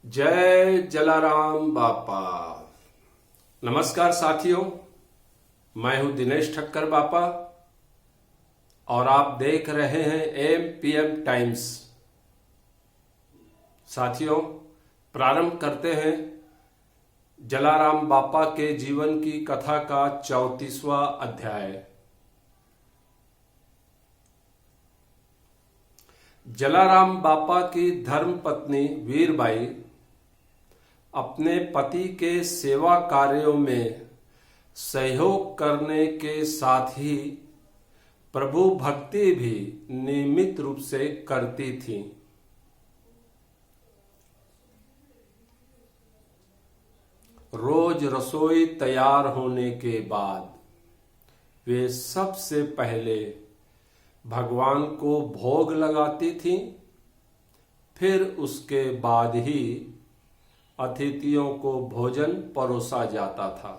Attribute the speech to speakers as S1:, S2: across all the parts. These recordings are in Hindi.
S1: जय जलाराम बापा। नमस्कार साथियों, मैं हूं दिनेश ठक्कर बापा और आप देख रहे हैं एमपीएम टाइम्स। साथियों, प्रारंभ करते हैं जलाराम बापा के जीवन की कथा का 34वां अध्याय। जलाराम बापा की धर्मपत्नी वीरबाई अपने पति के सेवा कार्यों में सहयोग करने के साथ ही प्रभु भक्ति भी नियमित रूप से करती थी। रोज रसोई तैयार होने के बाद वे सबसे पहले भगवान को भोग लगाती थी, फिर उसके बाद ही अतिथियों को भोजन परोसा जाता था।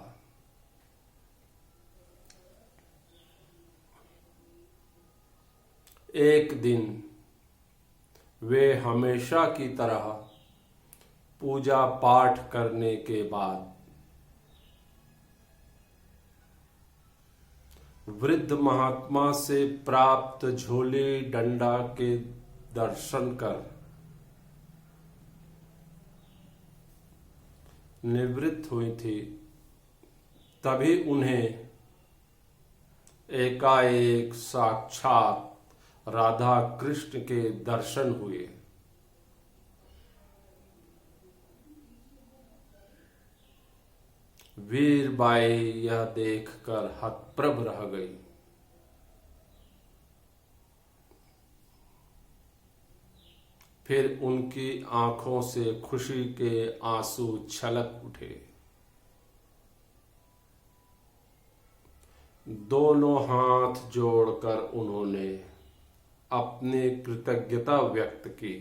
S1: एक दिन वे हमेशा की तरह पूजा पाठ करने के बाद वृद्ध महात्मा से प्राप्त झोली डंडा के दर्शन कर निवृत्त हुई थी। तभी उन्हें एकाएक साक्षात राधा कृष्ण के दर्शन हुए। वीरबाई यह देखकर हतप्रभ रह गई। फिर उनकी आंखों से खुशी के आंसू छलक उठे। दोनों हाथ जोड़कर उन्होंने अपनी कृतज्ञता व्यक्त की।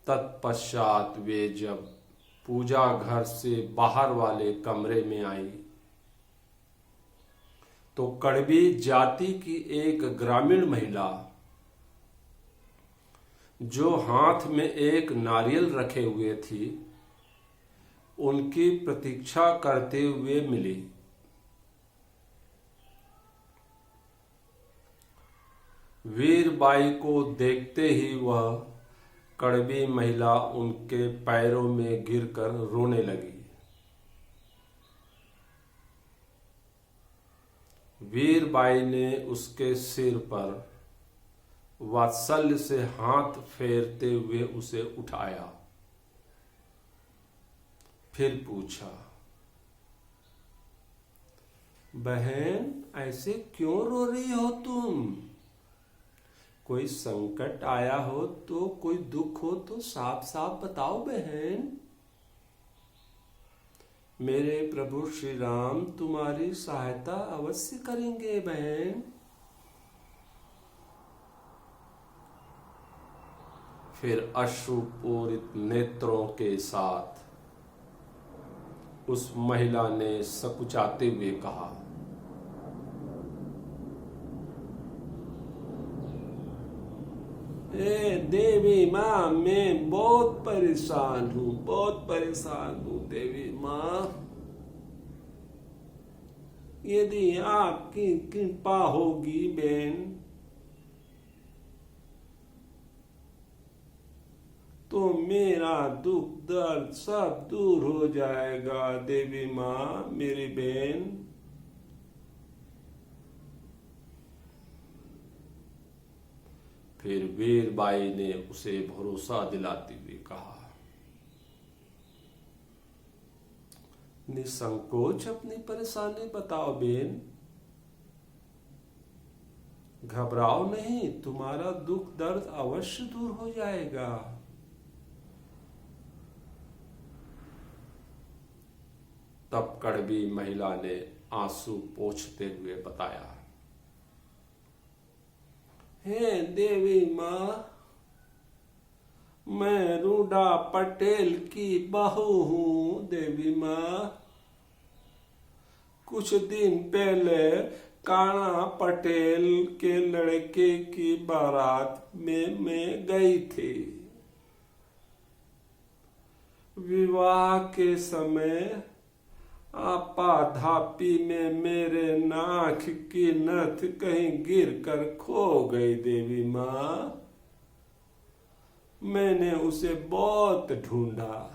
S1: तत्पश्चात वे जब पूजा घर से बाहर वाले कमरे में आई तो कड़बी जाति की एक ग्रामीण महिला जो हाथ में एक नारियल रखे हुए थी, उनकी प्रतीक्षा करते हुए मिली। वीरबाई को देखते ही वह कड़वी महिला उनके पैरों में गिरकर रोने लगी। वीरबाई ने उसके सिर पर वात्सल्य से हाथ फेरते हुए उसे उठाया। फिर पूछा, बहन ऐसे क्यों रो रही हो तुम? कोई संकट आया हो तो, कोई दुख हो तो साफ साफ बताओ बहन। मेरे प्रभु श्री राम तुम्हारी सहायता अवश्य करेंगे बहन। फिर अश्रुपूरित नेत्रों के साथ उस महिला ने सकुचाते हुए कहा, ए देवी माँ, मैं बहुत परेशान हूँ देवी माँ। यदि आपकी कृपा होगी बहन तो मेरा दुख दर्द सब दूर हो जाएगा देवी माँ, मेरी बहन। फिर वीरबाई ने उसे भरोसा दिलाते हुए कहा, निसंकोच अपनी परेशानी बताओ बेन, घबराओ नहीं, तुम्हारा दुख दर्द अवश्य दूर हो जाएगा। तब कड़वी महिला ने आंसू पोंछते हुए बताया, हे देवी माँ, मैं रूडा पटेल की बहू हूँ देवी माँ। कुछ दिन पहले काना पटेल के लड़के की बारात में मैं गई थी। विवाह के समय आपाधापी में मेरे नाक की नथ कहीं गिर कर खो गई देवी माँ। मैंने उसे बहुत ढूंढा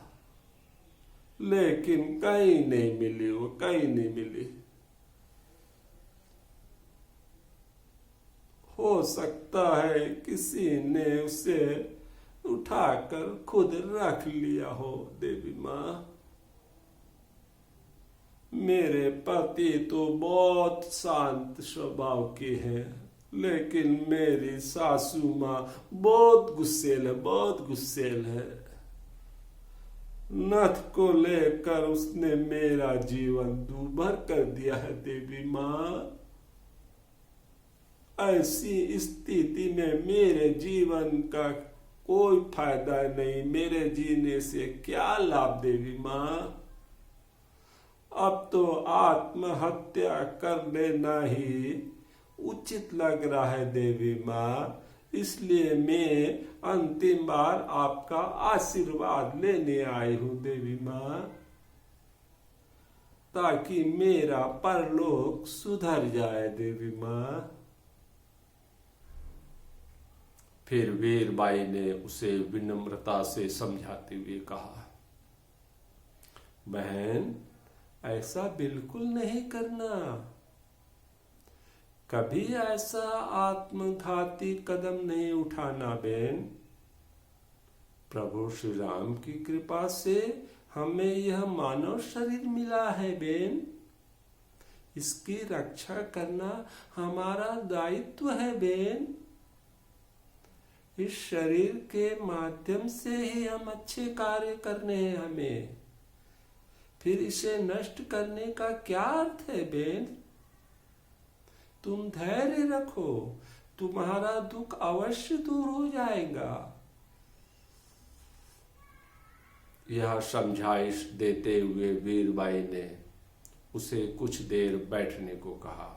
S1: लेकिन कहीं नहीं मिली, वो कहीं नहीं मिली। हो सकता है किसी ने उसे उठाकर खुद रख लिया हो देवी माँ। मेरे पति तो बहुत शांत स्वभाव के हैं, लेकिन मेरी सासू माँ बहुत गुस्सेल है, बहुत गुस्सेल है। नथ को लेकर उसने मेरा जीवन दूभर कर दिया है देवी माँ। ऐसी स्थिति में मेरे जीवन का कोई फायदा नहीं, मेरे जीने से क्या लाभ देवी माँ। अब तो आत्महत्या कर लेना ही उचित लग रहा है देवी माँ। इसलिए मैं अंतिम बार आपका आशीर्वाद लेने आई हूं देवी माँ, ताकि मेरा परलोक सुधर जाए देवी माँ। फिर वीरबाई ने उसे विनम्रता से समझाते हुए कहा, बहन ऐसा बिल्कुल नहीं करना। कभी ऐसा आत्मघाती कदम नहीं उठाना बहन। प्रभु श्री राम की कृपा से हमें यह मानव शरीर मिला है बहन। इसकी रक्षा करना हमारा दायित्व है बहन। इस शरीर के माध्यम से ही हम अच्छे कार्य करने हैं हमें। फिर इसे नष्ट करने का क्या अर्थ है बहन। तुम धैर्य रखो, तुम्हारा दुख अवश्य दूर हो जाएगा। यह समझाइश देते हुए वीरबाई ने उसे कुछ देर बैठने को कहा।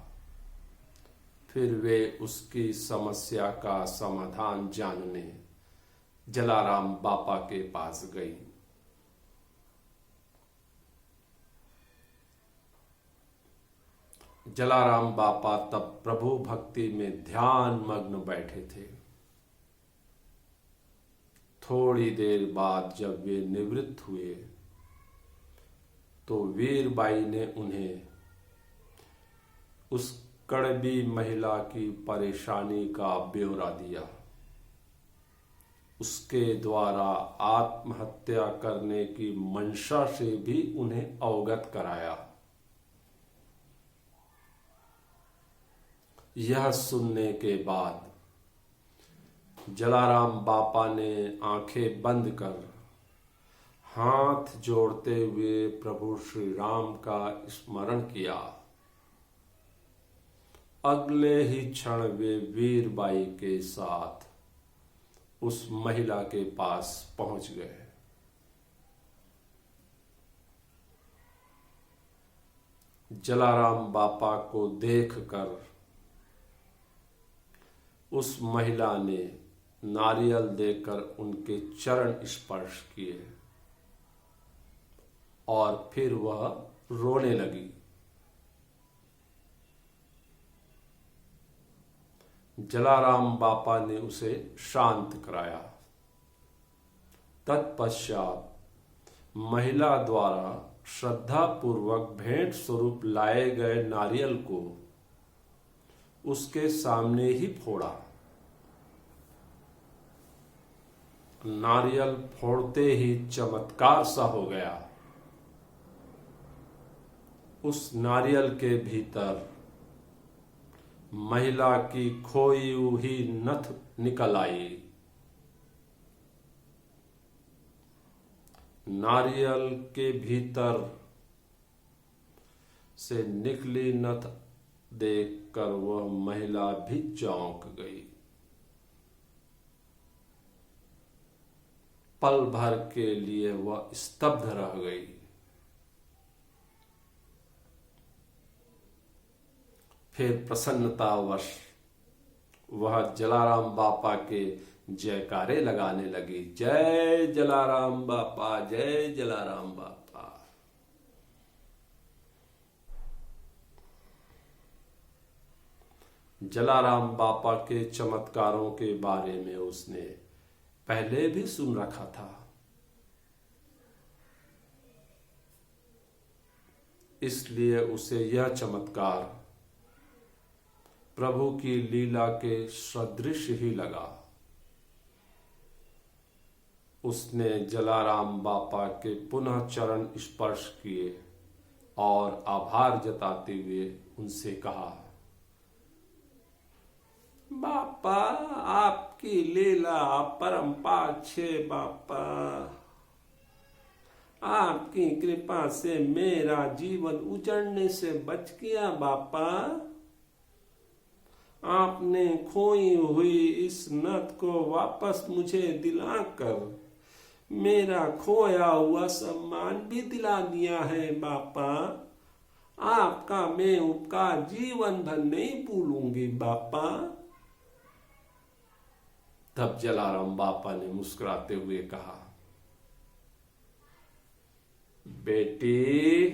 S1: फिर वे उसकी समस्या का समाधान जानने जलाराम बापा के पास गई। जलाराम बापा तब प्रभु भक्ति में ध्यान मग्न बैठे थे। थोड़ी देर बाद जब वे निवृत्त हुए तो वीरबाई ने उन्हें उस कड़वी महिला की परेशानी का ब्यौरा दिया। उसके द्वारा आत्महत्या करने की मंशा से भी उन्हें अवगत कराया। यह सुनने के बाद जलाराम बापा ने आंखें बंद कर हाथ जोड़ते हुए प्रभु श्री राम का स्मरण किया। अगले ही क्षण वे वीरबाई के साथ उस महिला के पास पहुंच गए। जलाराम बापा को देखकर उस महिला ने नारियल देकर उनके चरण स्पर्श किए और फिर वह रोने लगी। जलाराम बापा ने उसे शांत कराया। तत्पश्चात महिला द्वारा श्रद्धापूर्वक भेंट स्वरूप लाए गए नारियल को उसके सामने ही फोड़ा। नारियल फोड़ते ही चमत्कार सा हो गया। उस नारियल के भीतर महिला की खोई हुई नथ निकल आई। नारियल के भीतर से निकली नथ देखकर वह महिला भी चौंक गई। पल भर के लिए वह स्तब्ध रह गई। फिर प्रसन्नतावश वह जलाराम बापा के जयकारे लगाने लगी, जय जलाराम बापा, जय जलाराम बापा। जलाराम बापा के चमत्कारों के बारे में उसने पहले भी सुन रखा था, इसलिए उसे यह चमत्कार प्रभु की लीला के सदृश ही लगा। उसने जलाराम बापा के पुनः चरण स्पर्श किए और आभार जताते हुए उनसे कहा, बापा आपकी लीला परम्पार छे बापा, आपकी कृपा से मेरा जीवन उजड़ने से बच गया बापा। आपने खोई हुई इस नथ को वापस मुझे दिलाकर मेरा खोया हुआ सम्मान भी दिला दिया है बापा। आपका मैं उपकार जीवन भर नहीं भूलूंगी बापा। तब जलाराम बापा ने मुस्कुराते हुए कहा, बेटी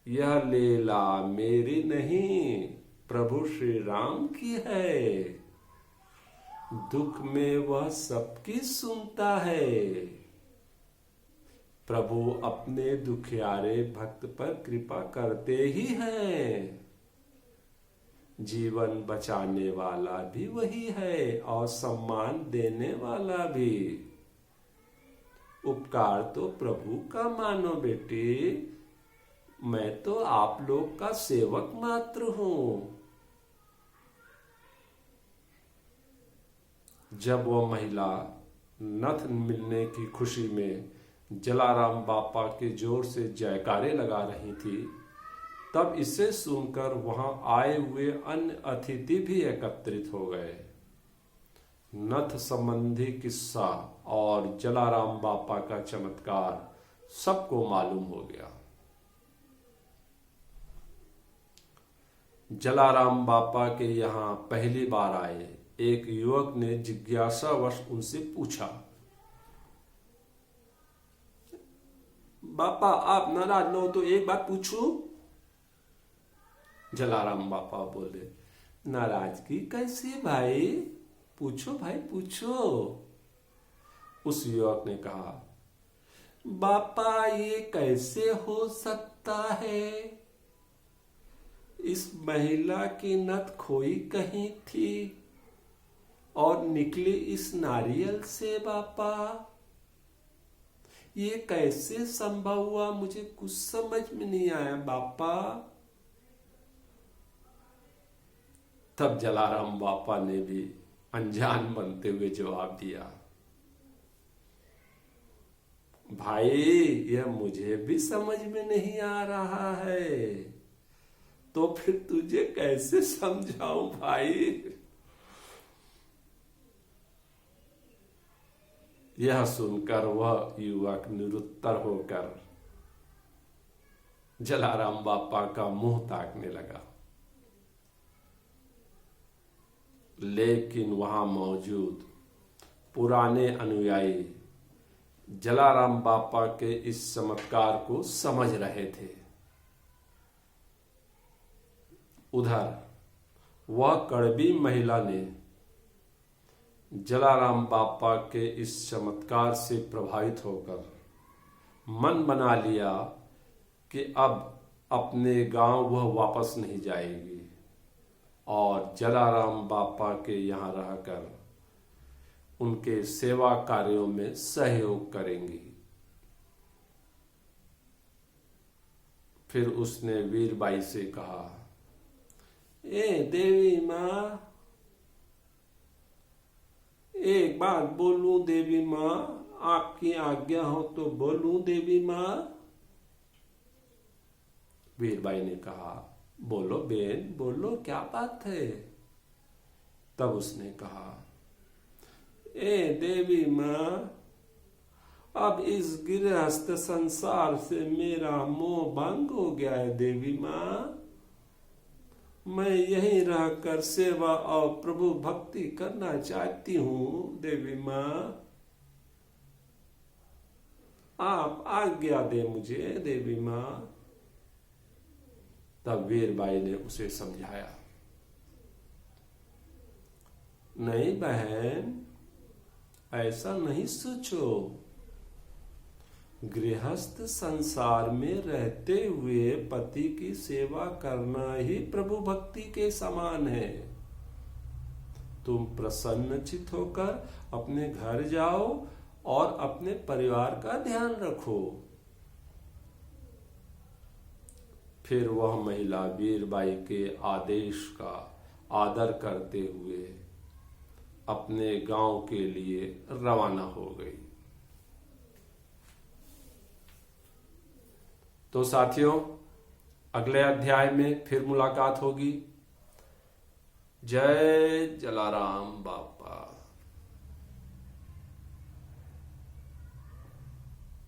S1: यह लीला मेरी नहीं, प्रभु श्री राम की है। दुख में वह सबकी सुनता है। प्रभु अपने दुखियारे भक्त पर कृपा करते ही हैं। जीवन बचाने वाला भी वही है और सम्मान देने वाला भी। उपकार तो प्रभु का मानो बेटी, मैं तो आप लोग का सेवक मात्र हूं। जब वह महिला नथ मिलने की खुशी में जलाराम बापा के जोर से जयकारे लगा रही थी, तब इसे सुनकर वहां आए हुए अन्य अतिथि भी एकत्रित हो गए। नथ संबंधी किस्सा और जलाराम बापा का चमत्कार सबको मालूम हो गया। जलाराम बापा के यहाँ पहली बार आए एक युवक ने जिज्ञासावश उनसे पूछा, बापा आप नाराज न हो तो एक बात पूछूं? जलाराम बापा बोले, नाराजगी कैसी भाई? पूछो भाई पूछो। उस युवक ने कहा, बापा ये कैसे हो सकता है? इस महिला की नथ खोई कहीं थी और निकली इस नारियल से बापा। ये कैसे संभव हुआ? मुझे कुछ समझ में नहीं आया बापा। तब जलाराम बापा ने भी अनजान बनते हुए जवाब दिया, भाई यह मुझे भी समझ में नहीं आ रहा है, तो फिर तुझे कैसे समझाऊं भाई? यह सुनकर वह युवक निरुत्तर होकर जलाराम बापा का मुंह ताकने लगा। लेकिन वहां मौजूद पुराने अनुयायी जलाराम बापा के इस चमत्कार को समझ रहे थे। उधर वह कड़वी महिला ने जलाराम बापा के इस चमत्कार से प्रभावित होकर मन बना लिया कि अब अपने गांव वह वापस नहीं जाएगी और जलाराम बापा के यहाँ रहकर उनके सेवा कार्यों में सहयोग करेंगी। फिर उसने वीरबाई से कहा, ए देवी माँ, एक बात बोलूं देवी माँ, आपकी आज्ञा हो तो बोलूं देवी माँ? वीरबाई ने कहा, बोलो बेन बोलो, क्या बात है? तब उसने कहा, ए देवी माँ, अब इस गृहस्थ संसार से मेरा मोह भंग हो गया है देवी माँ। मैं यहीं रहकर सेवा और प्रभु भक्ति करना चाहती हूँ देवी माँ, आप आज्ञा दे मुझे देवी माँ। तब वीरबाई ने उसे समझाया, नहीं बहन, ऐसा नहीं सोचो, गृहस्थ संसार में रहते हुए पति की सेवा करना ही प्रभु भक्ति के समान है। तुम प्रसन्नचित होकर अपने घर जाओ और अपने परिवार का ध्यान रखो। फिर वह महिला वीरबाई के आदेश का आदर करते हुए अपने गांव के लिए रवाना हो गई। तो साथियों, अगले अध्याय में फिर मुलाकात होगी। जय जलाराम बापा।